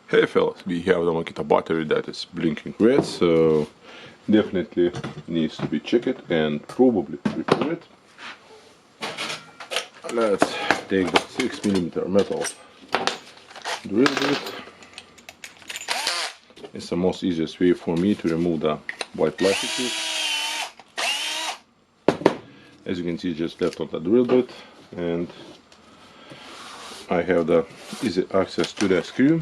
Hey fellas, we have the Makita battery that is blinking red, so definitely needs to be checked and probably repaired. Let's take the 6mm metal drill bit. It's the most easiest way for me to remove the white plastic piece. As you can see, just left on the drill bit, and I have the easy access to the screw.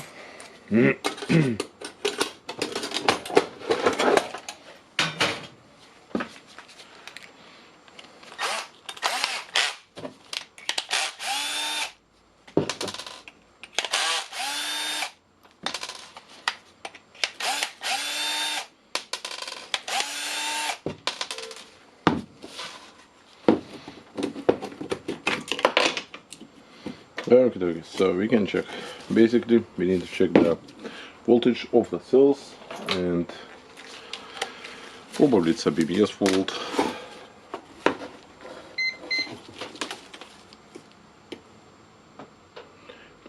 Okay, so we can check. Basically, we need to check the voltage of the cells, and probably it's a BMS fault.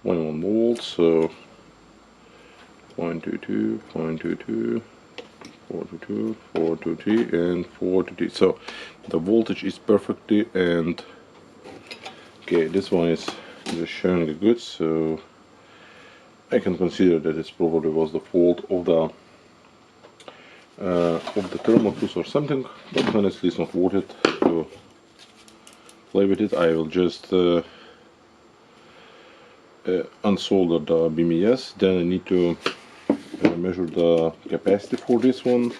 .1 volts, so 0.22, 0.22, 422, 423, and 423. So the voltage is perfectly, and okay, this one is just showing the good, so I can consider that it probably was the fault of the thermal fuse or something, but honestly it's not worth it to play with it. I will just unsolder the BMS, then I need to measure the capacity for this one,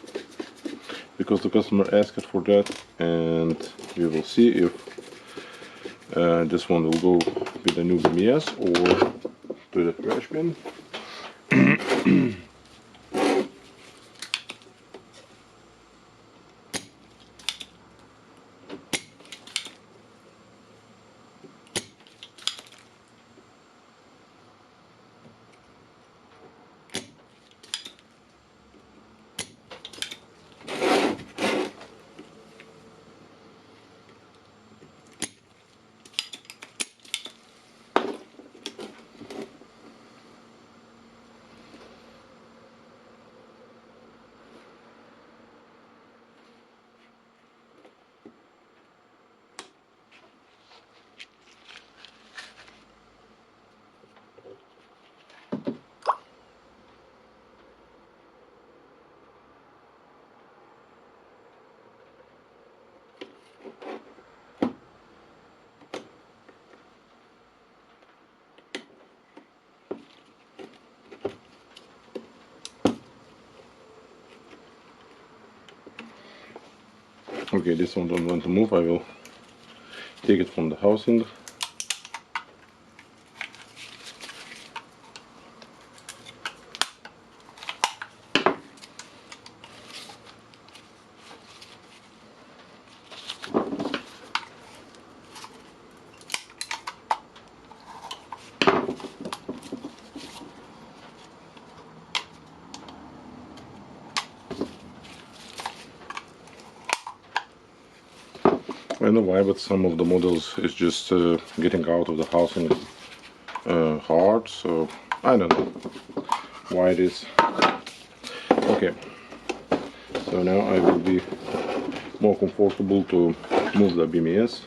because the customer asked for that, and we will see if this one will go with the new BMS or to the trash bin. Okay, this one don't want to move. I will take it from the housing. I don't know why, but some of the models is just getting out of the housing hard, so I don't know why it is. Okay, so now I will be more comfortable to move the BMS.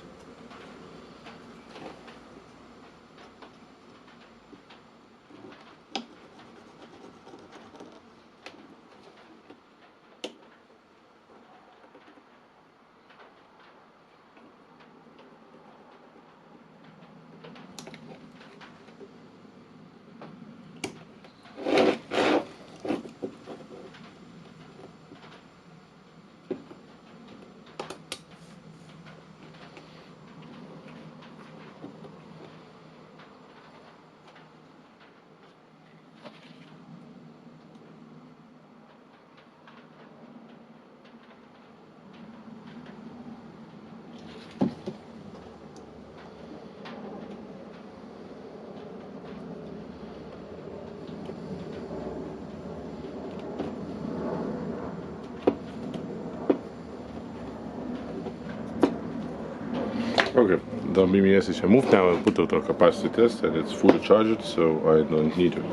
Okay, the BMS is removed. Now I'll put out a capacity test, and it's fully charged, so I don't need to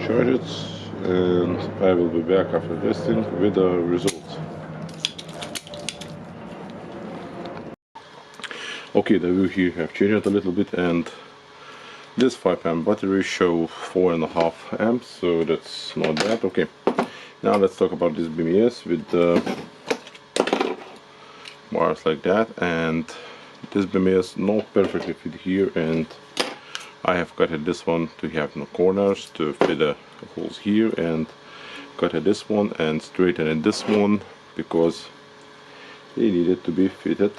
charge it, and I will be back after testing with the results. Okay, the view here have changed a little bit, and this 5 amp battery show 4.5 amps, so that's not bad. Okay, now let's talk about this BMS with the wires like that, and this BMS not perfectly fit here, and I have cut this one to have no corners to fit the holes here, and cut this one and straighten this one because they needed to be fitted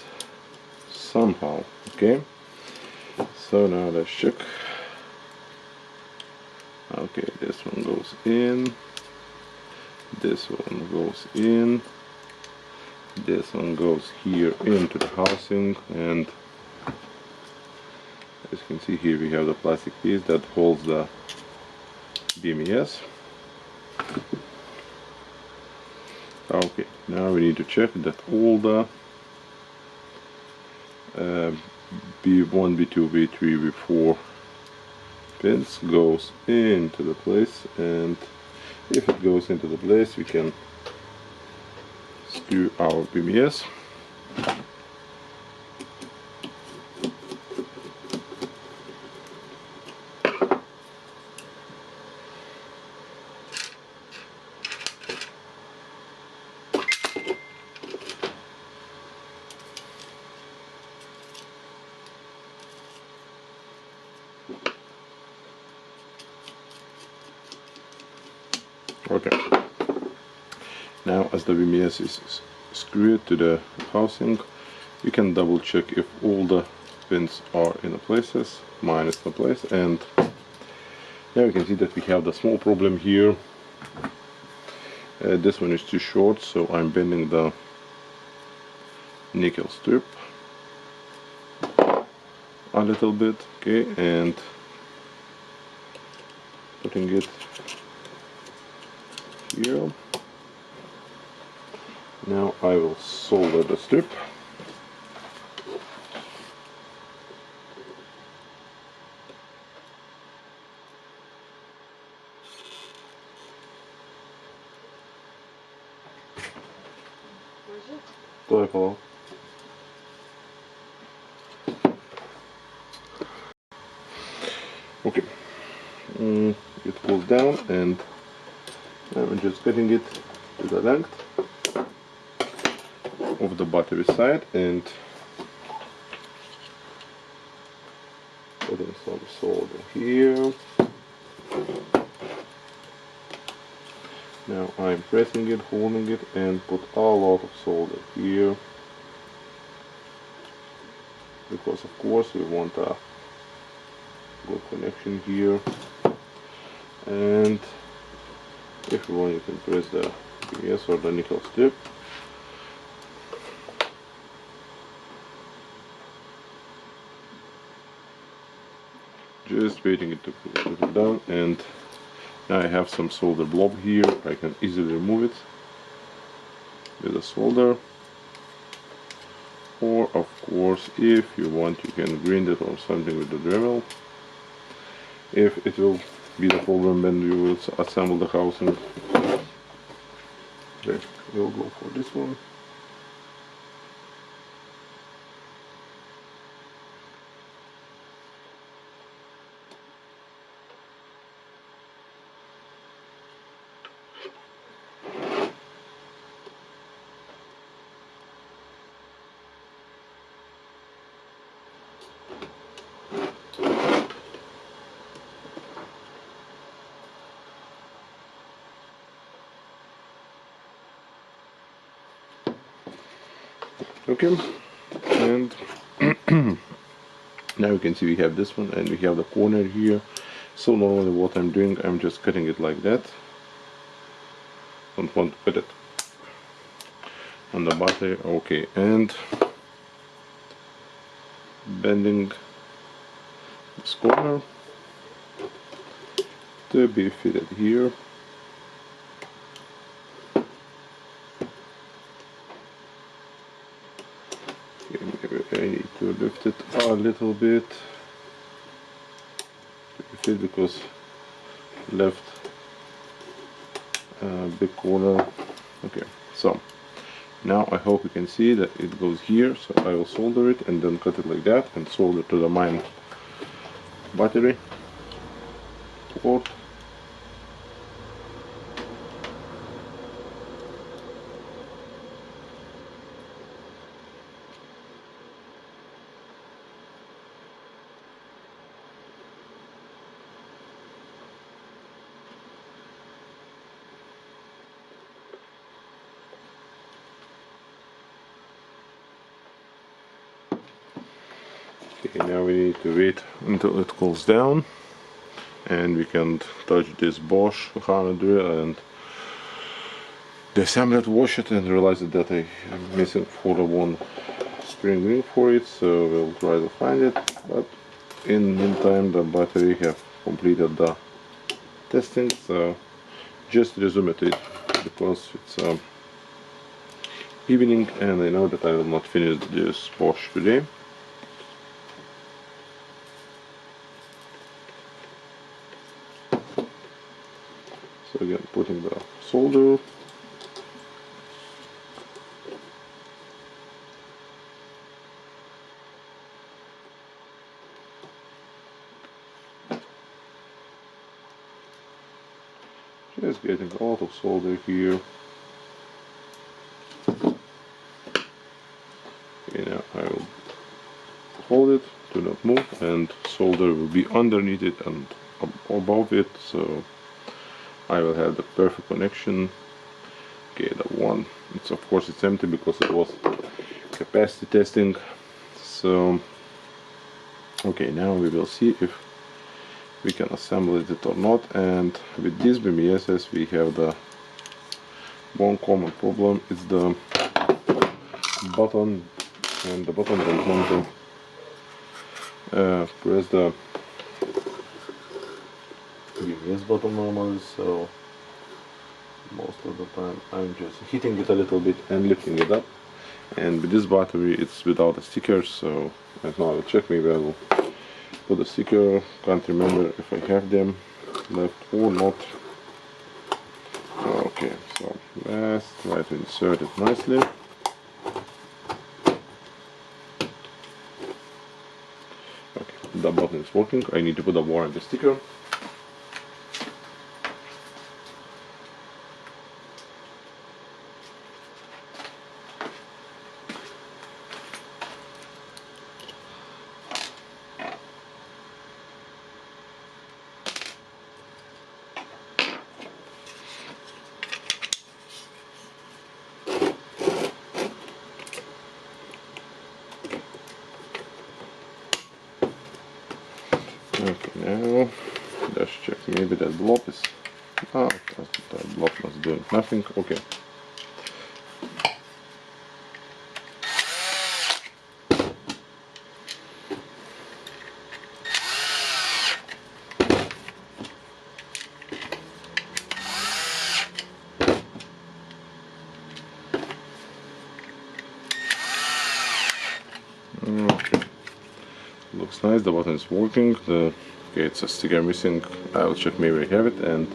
somehow. Okay, so now let's check. Okay, this one goes in, this one goes in, this one goes here into the housing, and as you can see here we have the plastic piece that holds the BMS. Okay, now we need to check that all the B1, B2, B3, B4 pins goes into the place, and if it goes into the place we can screw our BMS. Okay, now as the BMS is screwed to the housing, we can double check if all the pins are in the places, minus the place, and now you can see that we have the small problem here. This one is too short, so I'm bending the nickel strip a little bit, okay, and putting it here. Now I will solder the strip. Hello. Okay, it pulls down, and I'm just cutting it to the length of the battery side and putting some solder here. Now I'm pressing it, holding it, and put a lot of solder here, because of course we want a good connection here, and if you want you can press the BMS or the nickel strip. Just waiting it to put it down, and now I have some solder blob here. I can easily remove it with a solder, or of course if you want you can grind it or something with the Dremel. If it will be the problem when you will assemble the housing. Okay, we'll go for this one. Okay, and now you can see we have this one and we have the corner here. So normally what I'm doing, I'm just cutting it like that. Don't want to put it on the battery. Okay, and bending this corner to be fitted here. I need to lift it a little bit to fit, because left big corner. Okay, so now I hope you can see that it goes here, so I will solder it and then cut it like that and solder to the main battery port. Okay, now we need to wait until it cools down and we can touch this Bosch hammer drill and disassemble it, wash it, and realize that I am missing for the one spring ring for it, so we'll try to find it. But in the meantime the battery have completed the testing, so just resume it because it's evening and I know that I will not finish this Bosch today. So again, putting the solder. Just getting a lot of solder here. Okay, now I will hold it, do not move, and solder will be underneath it and above it, so I will have the perfect connection. Okay, the one, it's of course it's empty because it was capacity testing. So okay, now we will see if we can assemble it or not. And with these BMSs we have the one common problem, it's the button, and the button doesn't want to press the BMS button normally, so most of the time I'm just hitting it a little bit and lifting it up. And with this battery it's without a sticker, so right now I will check, maybe I will put a sticker, can't remember if I have them left or not. Okay, so let's try to insert it nicely. Okay, the button is working, I need to put a warranty sticker. Okay, now let's check, maybe that blob is, oh, that blob was doing nothing. Okay. Okay, looks nice, the button is working, okay, it's a sticker missing, I'll check, maybe I have it, and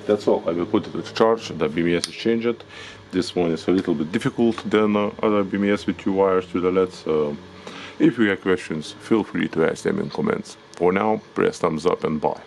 that's all. I will put it to charge, the BMS is changed. This one is a little bit difficult than other BMS with 2 wires to the LED, so if you have questions, feel free to ask them in comments. For now, press thumbs up and bye.